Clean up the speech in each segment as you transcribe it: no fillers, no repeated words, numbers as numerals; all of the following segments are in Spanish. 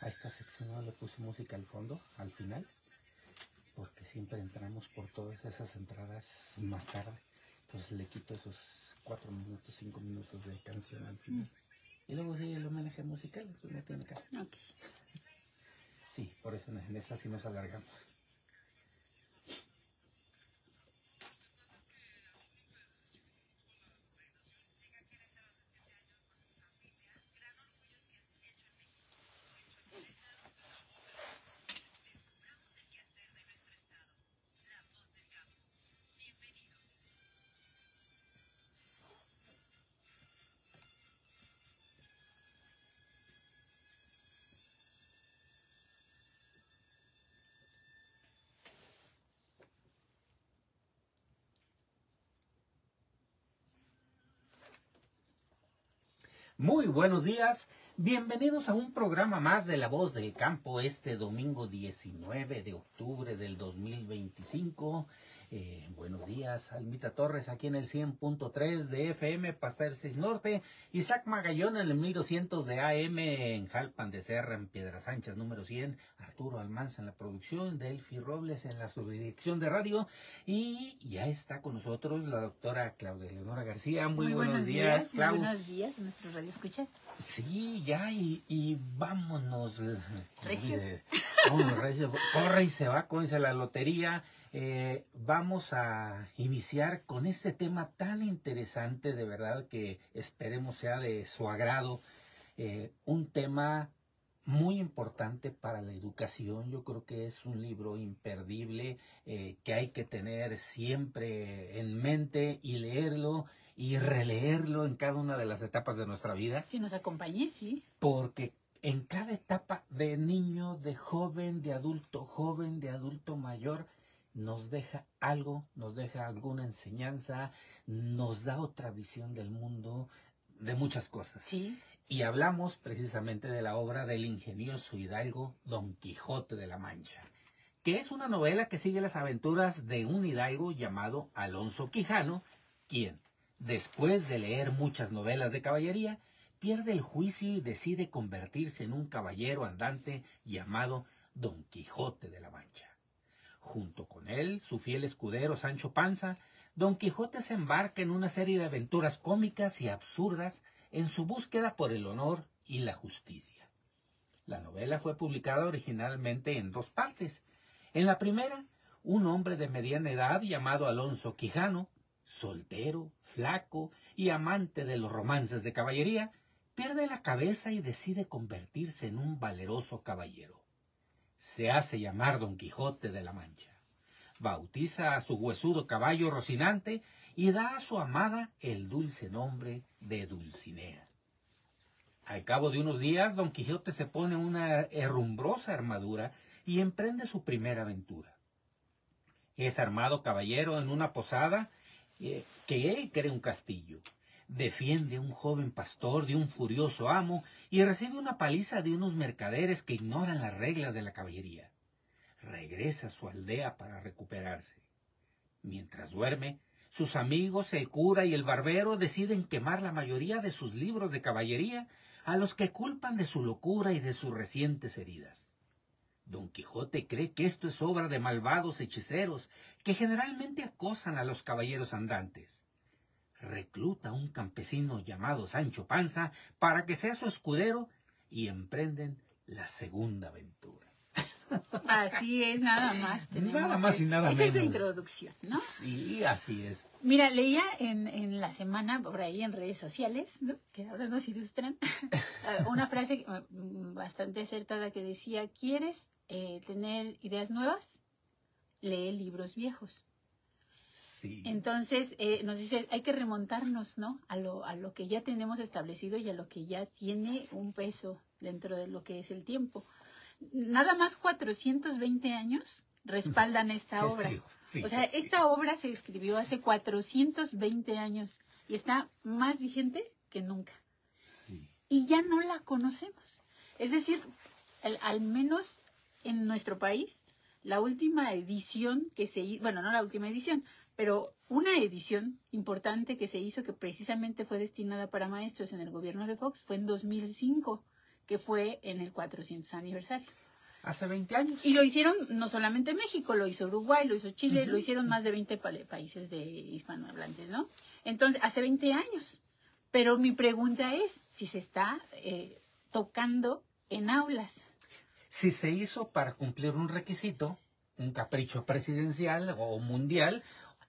esta sección no le puse música al fondo, al final, porque siempre entramos por todas esas entradas más tarde. Entonces le quito esos 4 minutos, 5 minutos de canción al final. Y luego sigue el homenaje musical, entonces no tiene caso. Okay. Sí, por eso en esta sí nos alargamos. Muy buenos días, bienvenidos a un programa más de La Voz del Campo este domingo 19 de octubre del 2025. Buenos días, Almita Torres aquí en el 100.3 de FM, Pastel 6 Norte, Isaac Magallón en el 1200 de AM en Jalpan de Serra, en Piedras Anchas número 100, Arturo Almanza en la producción, Delphi Robles en la subdirección de radio y ya está con nosotros la doctora Claudia Leonora García. Muy buenos días, Clau. Muy buenos días, nuestro radio escucha. Sí, ya, y vámonos. Recio. Vámonos, recio. Corre y se va, con la lotería. Vamos a iniciar con este tema tan interesante, de verdad que esperemos sea de su agrado. Un tema muy importante para la educación. Yo creo que es un libro imperdible que hay que tener siempre en mente y leerlo y releerlo en cada una de las etapas de nuestra vida. Que nos acompañe, sí. Porque en cada etapa de niño, de joven, de adulto mayor, nos deja algo, nos deja alguna enseñanza, nos da otra visión del mundo, de muchas cosas. Sí. Y hablamos precisamente de la obra del ingenioso hidalgo Don Quijote de la Mancha, que es una novela que sigue las aventuras de un hidalgo llamado Alonso Quijano, quien, después de leer muchas novelas de caballería, pierde el juicio y decide convertirse en un caballero andante llamado Don Quijote de la Mancha. Junto con él, su fiel escudero Sancho Panza, Don Quijote se embarca en una serie de aventuras cómicas y absurdas en su búsqueda por el honor y la justicia. La novela fue publicada originalmente en 2 partes. En la primera, un hombre de mediana edad llamado Alonso Quijano, soltero, flaco y amante de los romances de caballería, pierde la cabeza y decide convertirse en un valeroso caballero. Se hace llamar Don Quijote de la Mancha. Bautiza a su huesudo caballo Rocinante y da a su amada el dulce nombre de Dulcinea. Al cabo de unos días, Don Quijote se pone una herrumbrosa armadura y emprende su primera aventura. Es armado caballero en una posada que él cree un castillo. Defiende a un joven pastor de un furioso amo y recibe una paliza de unos mercaderes que ignoran las reglas de la caballería. Regresa a su aldea para recuperarse. Mientras duerme, sus amigos, el cura y el barbero, deciden quemar la mayoría de sus libros de caballería, a los que culpan de su locura y de sus recientes heridas. Don Quijote cree que esto es obra de malvados hechiceros que generalmente acosan a los caballeros andantes. Recluta a un campesino llamado Sancho Panza para que sea su escudero y emprenden la segunda aventura. Así es, nada más. Nada más y nada menos. Esa es la introducción, ¿no? Sí, así es. Mira, leía en la semana, por ahí en redes sociales, ¿no?, que ahora nos ilustran, una frase bastante acertada que decía: ¿quieres tener ideas nuevas? Lee libros viejos. Sí. Entonces, nos dice, hay que remontarnos, ¿no?, a lo que ya tenemos establecido y a lo que ya tiene un peso dentro de lo que es el tiempo. Nada más 420 años respaldan esta obra. Sí, o sea, esta obra se escribió hace 420 años y está más vigente que nunca. Sí. Y ya no la conocemos. Es decir, al menos en nuestro país, la última edición que se hizo, bueno, no la última edición, pero una edición importante que se hizo, que precisamente fue destinada para maestros en el gobierno de Fox, fue en 2005, que fue en el 400 aniversario. Hace 20 años. Y lo hicieron no solamente México, lo hizo Uruguay, lo hizo Chile, lo hicieron más de 20 países de hispanohablantes, ¿no? Entonces, hace 20 años. Pero mi pregunta es si se está tocando en aulas. Si se hizo para cumplir un requisito, un capricho presidencial o mundial,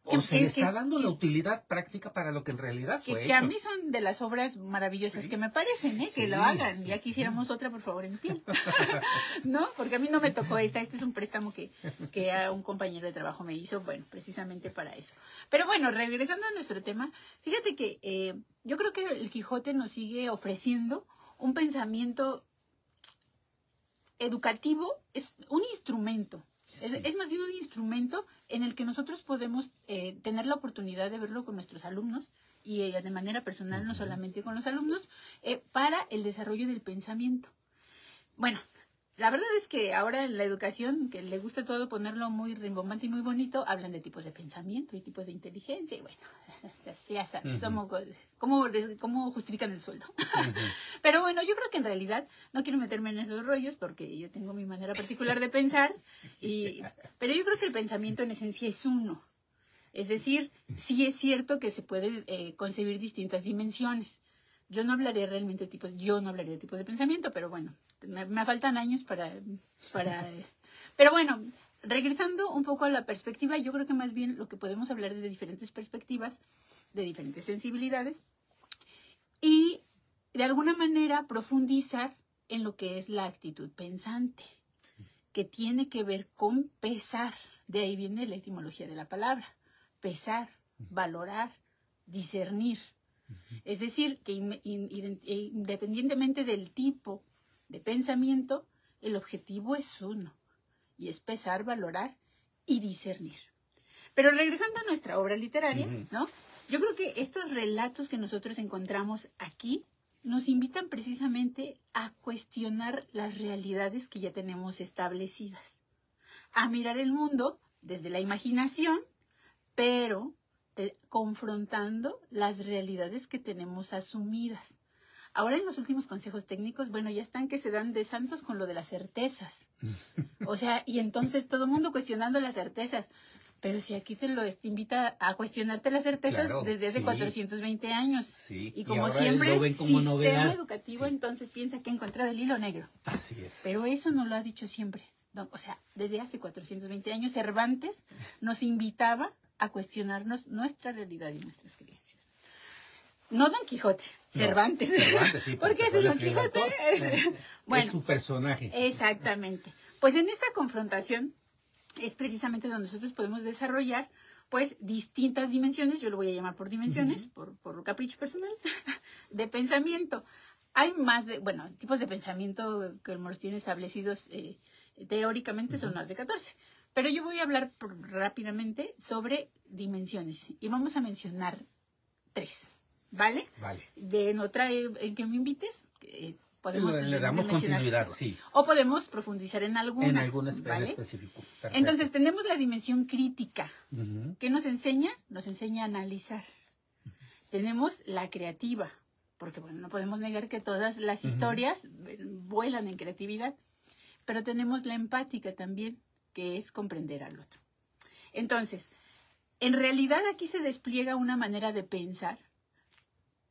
o se le está dando la utilidad práctica para lo que en realidad fue que a mí son de las obras maravillosas que me parecen, que lo hagan. Ya quisiéramos otra, por favor, en piel. ¿No? Porque a mí no me tocó esta. Este es un préstamo que a un compañero de trabajo me hizo, bueno, precisamente para eso. Pero bueno, regresando a nuestro tema, fíjate que yo creo que el Quijote nos sigue ofreciendo un pensamiento educativo, es un instrumento. Es más bien un instrumento en el que nosotros podemos tener la oportunidad de verlo con nuestros alumnos y de manera personal, no solamente con los alumnos, para el desarrollo del pensamiento. Bueno, la verdad es que ahora en la educación, que le gusta todo ponerlo muy rimbombante y muy bonito, hablan de tipos de pensamiento y tipos de inteligencia y bueno, ya sabes, cómo justifican el sueldo. Pero bueno, yo creo que en realidad no quiero meterme en esos rollos porque yo tengo mi manera particular de pensar, pero yo creo que el pensamiento en esencia es uno. Es decir, sí es cierto que se puede concebir distintas dimensiones. Yo no hablaría realmente de tipos de pensamiento, pero bueno, me faltan años para pero bueno, regresando un poco a la perspectiva, yo creo que más bien lo que podemos hablar es de diferentes perspectivas, de diferentes sensibilidades, y de alguna manera profundizar en lo que es la actitud pensante, que tiene que ver con pesar. De ahí viene la etimología de la palabra. Pesar, valorar, discernir. Es decir, que independientemente del tipo de pensamiento, el objetivo es uno, y es pesar, valorar y discernir. Pero regresando a nuestra obra literaria, ¿no? Yo creo que estos relatos que nosotros encontramos aquí nos invitan precisamente a cuestionar las realidades que ya tenemos establecidas, a mirar el mundo desde la imaginación, pero confrontando las realidades que tenemos asumidas. Ahora en los últimos consejos técnicos, bueno, ya están que se dan de santos con lo de las certezas. O sea, y entonces todo el mundo cuestionando las certezas. Pero si aquí te invita a cuestionarte las certezas, claro, desde hace 420 años. Sí. Y como siempre, sistema educativo, entonces piensa que ha encontrado el hilo negro. Así es. Pero eso no lo ha dicho siempre. O sea, desde hace 420 años, Cervantes nos invitaba a cuestionarnos nuestra realidad y nuestras creencias. No Don Quijote, no, Cervantes. Sí, porque ese Don Quijote bueno, es su personaje. Exactamente. Pues en esta confrontación es precisamente donde nosotros podemos desarrollar pues distintas dimensiones, yo lo voy a llamar por dimensiones, por capricho personal, de pensamiento. Hay más tipos de pensamiento que los tienen establecidos teóricamente son más de 14. Pero yo voy a hablar rápidamente sobre dimensiones y vamos a mencionar 3, ¿vale? Vale. En otra en que me invites, podemos le damos continuidad, sí. O podemos profundizar en alguna. En alguna ¿vale? específico. Perfecto. Entonces tenemos la dimensión crítica. ¿Qué nos enseña? Nos enseña a analizar. Tenemos la creativa, porque bueno, no podemos negar que todas las historias vuelan en creatividad. Pero tenemos la empática también, que es comprender al otro. Entonces, en realidad aquí se despliega una manera de pensar,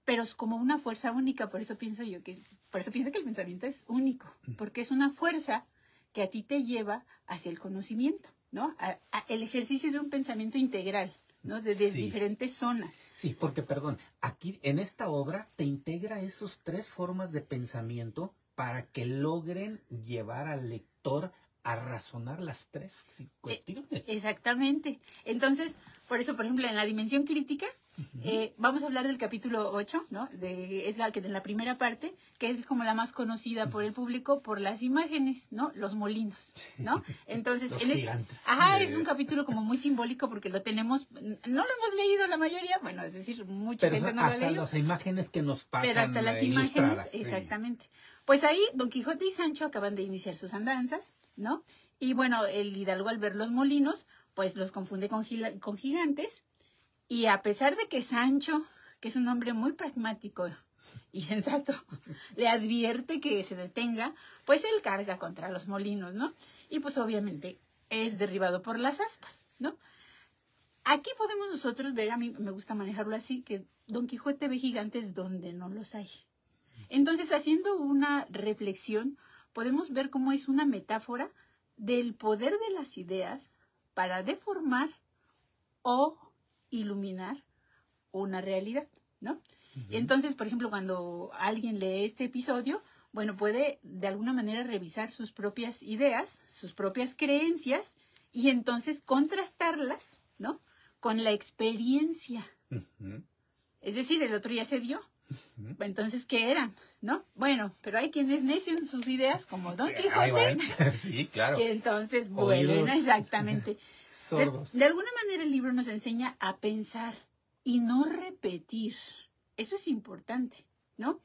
pero es como una fuerza única. Por eso pienso que el pensamiento es único, porque es una fuerza que a ti te lleva hacia el conocimiento, ¿no? A el ejercicio de un pensamiento integral, ¿no? Desde diferentes zonas. Sí, porque, perdón, aquí en esta obra te integra esos 3 formas de pensamiento para que logren llevar al lector a razonar las 3 cuestiones. Exactamente. Entonces, por eso, por ejemplo, en la dimensión crítica, vamos a hablar del capítulo 8, ¿no? Es la primera parte, que es como la más conocida por el público por las imágenes, ¿no? Los molinos, ¿no? Entonces, los gigantes. Es un capítulo como muy simbólico porque lo tenemos, no lo hemos leído la mayoría, bueno, es decir, mucha gente no lo ha leído. Hasta las imágenes que nos pasan. Pero hasta las imágenes, exactamente. Pues ahí Don Quijote y Sancho acaban de iniciar sus andanzas, ¿no? Y bueno, el hidalgo al ver los molinos, pues los confunde con gigantes. Y a pesar de que Sancho, que es un hombre muy pragmático y sensato, le advierte que se detenga, pues él carga contra los molinos, ¿no? Y pues obviamente es derribado por las aspas, ¿no? Aquí podemos nosotros ver, a mí me gusta manejarlo así, que Don Quijote ve gigantes donde no los hay. Entonces, haciendo una reflexión, podemos ver cómo es una metáfora del poder de las ideas para deformar o iluminar una realidad, ¿no? Entonces, por ejemplo, cuando alguien lee este episodio, bueno, puede de alguna manera revisar sus propias ideas, sus propias creencias, y entonces contrastarlas, ¿no?, con la experiencia. Es decir, el otro ya se dio. Entonces, ¿qué eran? ¿No? Bueno, pero hay quien es necio en sus ideas, como Don Quijote. Sí, claro. Que entonces vuelven exactamente. Sordos. De alguna manera el libro nos enseña a pensar y no repetir. Eso es importante, ¿no?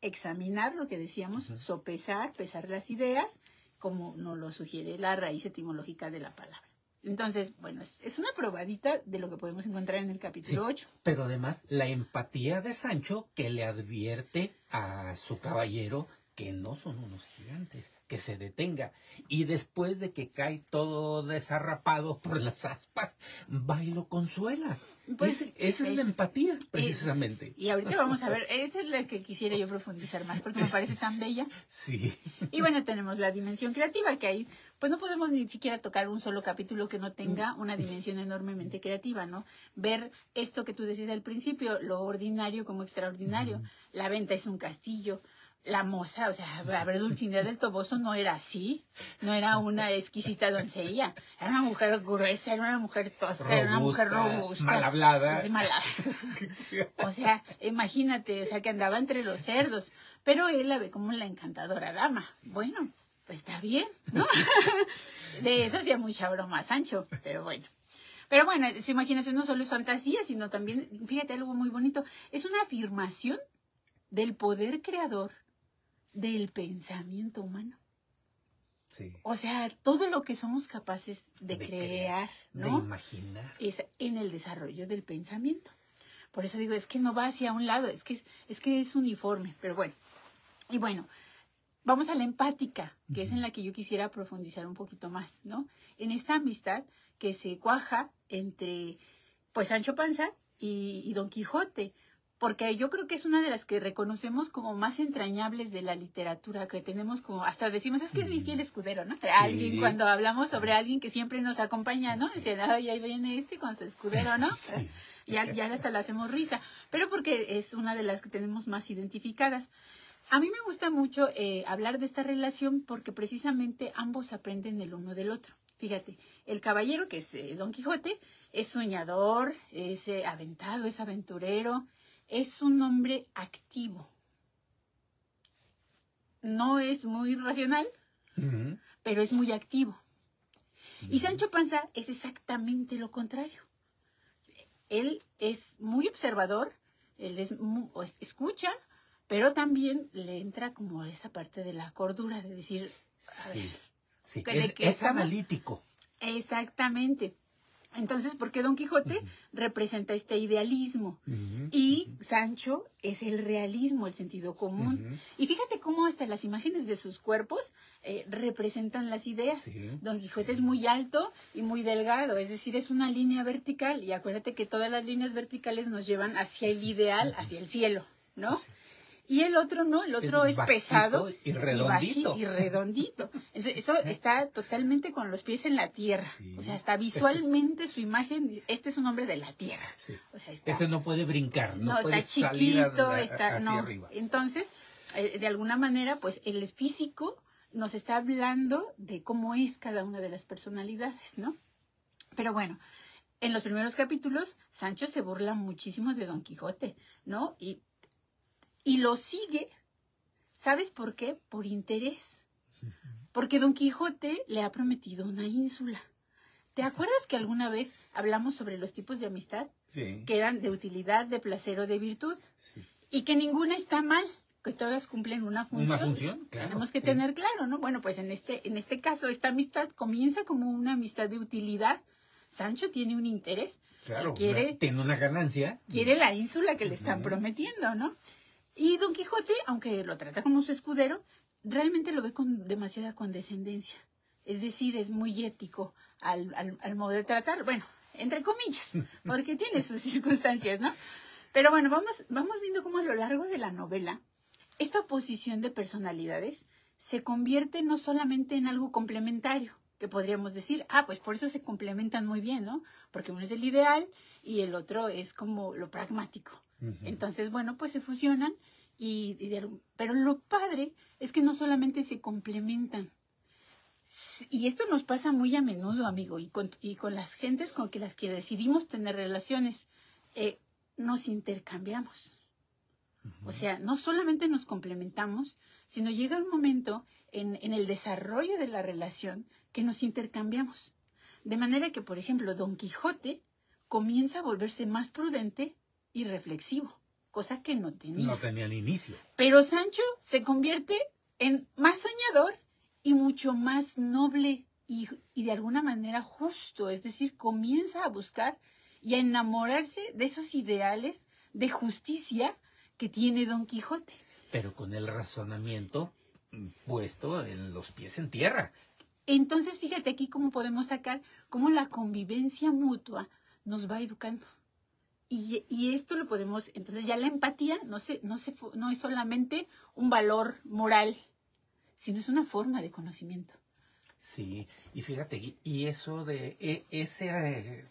Examinar lo que decíamos, sopesar, pesar las ideas, como nos lo sugiere la raíz etimológica de la palabra. Entonces, bueno, es una probadita de lo que podemos encontrar en el capítulo 8. Pero además, la empatía de Sancho, que le advierte a su caballero que no son unos gigantes, que se detenga. Y después de que cae todo desarrapado por las aspas, va y lo consuela. Pues, esa es la empatía, precisamente. Y ahorita vamos a ver, esa es la que quisiera yo profundizar más, porque me parece tan bella. Sí. Y bueno, tenemos la dimensión creativa, que ahí, pues no podemos ni siquiera tocar un solo capítulo que no tenga una dimensión enormemente creativa, ¿no? Ver esto que tú decías al principio, lo ordinario como extraordinario. La venta es un castillo. La moza, o sea, a ver, Dulcinea del Toboso no era así, no era una exquisita doncella, era una mujer gruesa, era una mujer tosca, robusta, era una mujer robusta. Mal hablada. O sea, imagínate, o sea, que andaba entre los cerdos, pero él la ve como la encantadora dama. Bueno, pues está bien, ¿no? De eso hacía mucha broma Sancho, pero bueno. Pero bueno, su imaginación no solo es fantasía, sino también, fíjate, algo muy bonito, es una afirmación del poder creador del pensamiento humano. Sí. O sea, todo lo que somos capaces de crear, ¿no? De imaginar. Es en el desarrollo del pensamiento. Por eso digo, es que no va hacia un lado, es que es uniforme, pero bueno. Y bueno, vamos a la empática, que es en la que yo quisiera profundizar un poquito más, ¿no? En esta amistad que se cuaja entre, pues, Sancho Panza y Don Quijote, porque yo creo que es una de las que reconocemos como más entrañables de la literatura, que tenemos como, hasta decimos, es que es mi fiel escudero, ¿no? Sí. Alguien, cuando hablamos sobre alguien que siempre nos acompaña, ¿no? Dicen, ay, ahí viene este con su escudero, ¿no? Sí. Ya hasta le hacemos risa, pero porque es una de las que tenemos más identificadas. A mí me gusta mucho hablar de esta relación porque precisamente ambos aprenden el uno del otro. Fíjate, el caballero, que es Don Quijote, es soñador, es aventado, es aventurero, es un hombre activo. No es muy racional, pero es muy activo. Y Sancho Panza es exactamente lo contrario. Él es muy observador, él escucha, pero también le entra como esa parte de la cordura, de decir... Sí, es analítico. Exactamente. Entonces, ¿por qué Don Quijote representa este idealismo? Y Sancho es el realismo, el sentido común. Y fíjate cómo hasta las imágenes de sus cuerpos representan las ideas. Don Quijote es muy alto y muy delgado, es decir, es una línea vertical. Y acuérdate que todas las líneas verticales nos llevan hacia el ideal, hacia el cielo, ¿no? Y el otro no, el otro es pesado y redondito. Y redondito. Entonces, eso está totalmente con los pies en la tierra. Sí. O sea, hasta visualmente su imagen, este es un hombre de la tierra. Sí. O sea, este no puede brincar, no puede está salir chiquito, hacia arriba. Entonces, de alguna manera, pues el físico nos está hablando de cómo es cada una de las personalidades, ¿no? Pero bueno, en los primeros capítulos, Sancho se burla muchísimo de Don Quijote, ¿no? Y lo sigue, ¿sabes por qué? Por interés. Porque Don Quijote le ha prometido una ínsula. ¿Te acuerdas que alguna vez hablamos sobre los tipos de amistad? Sí. Que eran de utilidad, de placer o de virtud. Sí. Y que ninguna está mal, que todas cumplen una función. Una función, claro. Tenemos que tener claro, ¿no? Bueno, pues en este caso, esta amistad comienza como una amistad de utilidad. Sancho tiene un interés. Claro, tiene una ganancia. Quiere la ínsula que le están prometiendo, ¿no? Y Don Quijote, aunque lo trata como su escudero, realmente lo ve con demasiada condescendencia. Es decir, es muy ético al modo de tratar, bueno, entre comillas, porque tiene sus circunstancias, ¿no? Pero bueno, vamos viendo cómo a lo largo de la novela, esta oposición de personalidades se convierte no solamente en algo complementario, que podríamos decir, pues por eso se complementan muy bien, ¿no? Porque uno es el ideal y el otro es como lo pragmático. Entonces, bueno, pues se fusionan, pero lo padre es que no solamente se complementan, y esto nos pasa muy a menudo, amigo, y con las gentes con las que decidimos tener relaciones, nos intercambiamos. O sea, no solamente nos complementamos, sino llega un momento en el desarrollo de la relación que nos intercambiamos. De manera que, por ejemplo, Don Quijote comienza a volverse más prudente y reflexivo, cosa que no tenía. No tenía al inicio. Pero Sancho se convierte en más soñador y mucho más noble y de alguna manera justo. Es decir, comienza a buscar y a enamorarse de esos ideales de justicia que tiene Don Quijote. Pero con el razonamiento puesto en los pies en tierra. Entonces, fíjate aquí cómo podemos sacar cómo la convivencia mutua nos va educando. Y esto lo podemos, entonces ya la empatía no es solamente un valor moral, sino es una forma de conocimiento. Sí, y fíjate, y eso de ese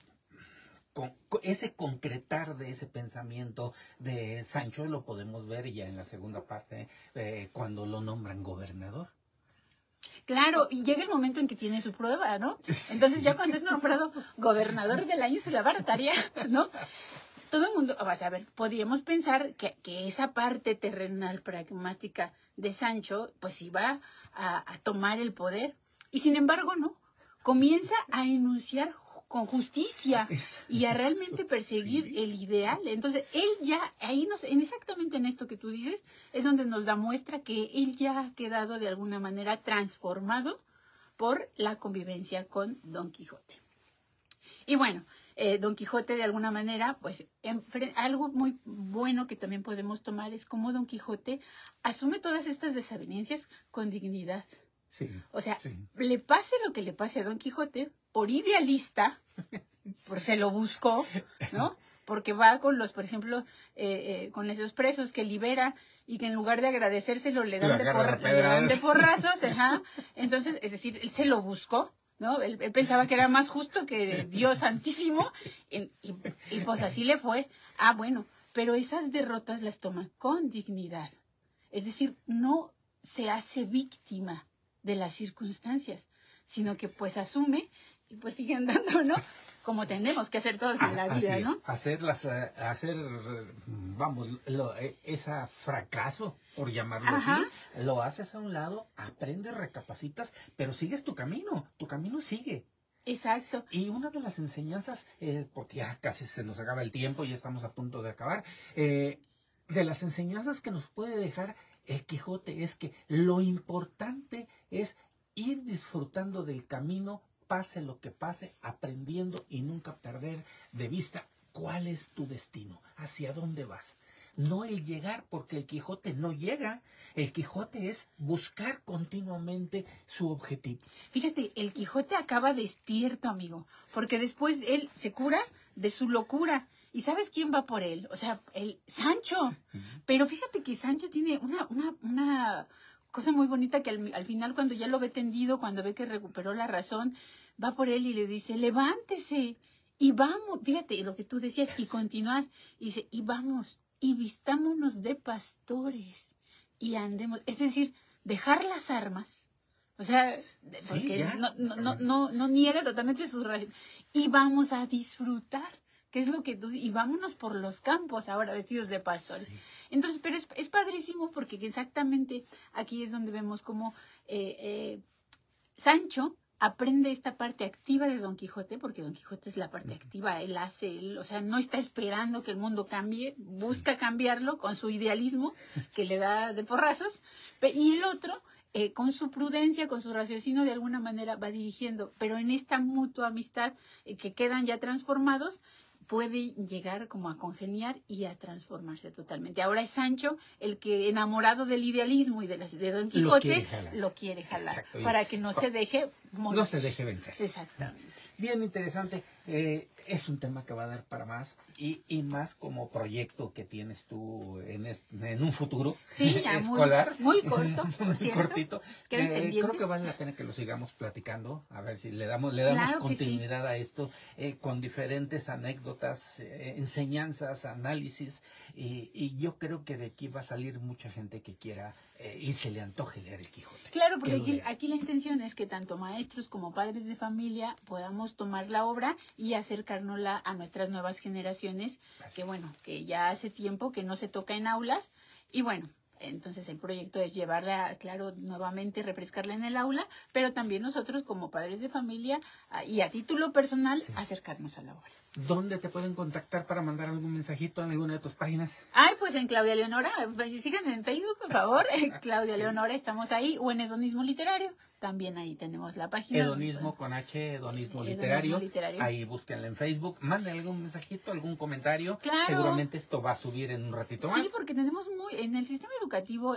concretar de ese pensamiento de Sancho lo podemos ver ya en la segunda parte, cuando lo nombran gobernador. Claro, y llega el momento en que tiene su prueba, ¿no? Entonces ya cuando es nombrado gobernador de la ínsula Barataria, ¿no? Todo el mundo, a ver, podríamos pensar que esa parte terrenal pragmática de Sancho, pues iba a tomar el poder. Y sin embargo, no. Comienza a enunciar con justicia y a realmente perseguir el ideal. Entonces, él ya, exactamente en esto que tú dices, es donde nos da muestra que él ya ha quedado de alguna manera transformado por la convivencia con Don Quijote. Y bueno, Don Quijote de alguna manera, pues algo muy bueno que también podemos tomar es cómo Don Quijote asume todas estas desavenencias con dignidad. Sí. O sea, le pase lo que le pase a Don Quijote, por idealista, por se lo buscó, ¿no? Porque va con por ejemplo, con esos presos que libera y que en lugar de agradecérselo le dan de porrazos, ajá. Entonces, es decir, él se lo buscó, ¿no? Él pensaba que era más justo que Dios Santísimo y pues así le fue. Bueno, pero esas derrotas las toma con dignidad. Es decir, no se hace víctima de las circunstancias, sino que pues asume y pues sigue andando, ¿no? Como tenemos que hacer todos en la vida, ¿no? Ese fracaso, por llamarlo así, lo haces a un lado, aprendes, recapacitas, pero sigues tu camino sigue. Exacto. Y una de las enseñanzas, porque ya casi se nos acaba el tiempo, ya estamos a punto de acabar, de las enseñanzas que nos puede dejar el Quijote es que lo importante es ir disfrutando del camino, pase lo que pase, aprendiendo y nunca perder de vista cuál es tu destino, hacia dónde vas. No el llegar, porque el Quijote no llega. El Quijote es buscar continuamente su objetivo. Fíjate, el Quijote acaba despierto, amigo, porque después él se cura de su locura. ¿Y sabes quién va por él? O sea, el Sancho. Sí. Pero fíjate que Sancho tiene una cosa muy bonita que al final, cuando ya lo ve tendido, cuando ve que recuperó la razón, va por él y le dice, levántese y vamos. Fíjate lo que tú decías, y continuar. Y dice, y vamos, y vistámonos de pastores y andemos. Es decir, dejar las armas. O sea, porque no niega totalmente su razón. Y vamos a disfrutar. ¿Qué es lo que tú? Y vámonos por los campos ahora vestidos de pastores. Sí. Entonces, pero es padrísimo porque exactamente aquí es donde vemos cómo Sancho aprende esta parte activa de Don Quijote, porque Don Quijote es la parte activa, él o sea, no está esperando que el mundo cambie, busca cambiarlo con su idealismo que le da de porrazos, y el otro con su prudencia, con su raciocinio, de alguna manera va dirigiendo, pero en esta mutua amistad que quedan ya transformados, puede llegar como a congeniar y a transformarse totalmente. Ahora es Sancho el que, enamorado del idealismo y de Don Quijote, lo quiere jalar Exacto, para que no se deje morir. No se deje vencer. Exactamente. Bien interesante. Es un tema que va a dar para más y más como proyecto que tienes tú en un futuro escolar. Muy corto, muy cortito. Creo que vale la pena que lo sigamos platicando, a ver si le damos continuidad a esto con diferentes anécdotas, enseñanzas, análisis y yo creo que de aquí va a salir mucha gente que quiera y se le antoje leer el Quijote. Claro, porque aquí la intención es que tanto maestros como padres de familia podamos tomar la obra y acercárnosla a nuestras nuevas generaciones, que ya hace tiempo que no se toca en aulas y bueno, entonces el proyecto es llevarla, claro, nuevamente refrescarla en el aula, pero también nosotros como padres de familia y a título personal acercarnos a la obra. ¿Dónde te pueden contactar para mandar algún mensajito en alguna de tus páginas? Pues en Claudia Leonora, síganme en Facebook, por favor, Claudia Leonora, estamos ahí, o en Hedonismo Literario, también ahí tenemos la página. Hedonismo con H, Hedonismo Literario, ahí búsquenla en Facebook, manden algún mensajito, algún comentario, claro. Seguramente esto va a subir en un ratito más. Sí, porque tenemos en el sistema educativo,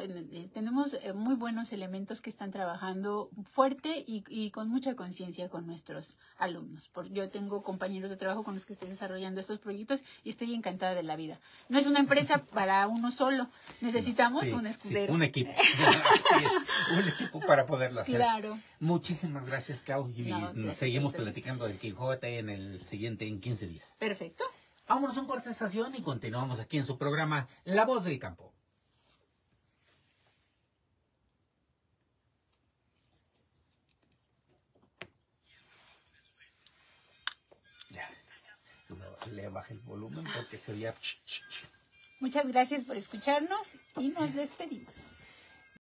tenemos muy buenos elementos que están trabajando fuerte y con mucha conciencia con nuestros alumnos. Yo tengo compañeros de trabajo con los que estoy desarrollando estos proyectos y estoy encantada de la vida. No es una empresa para uno solo, necesitamos un escudero. Un equipo, un equipo para poderlo hacer. Claro. Muchísimas gracias, Clau, y seguimos platicando del Quijote en 15 días. Perfecto. Vámonos a un corte de estación y continuamos aquí en su programa La Voz del Campo. Le baja el volumen porque se oía. Muchas gracias por escucharnos y nos despedimos.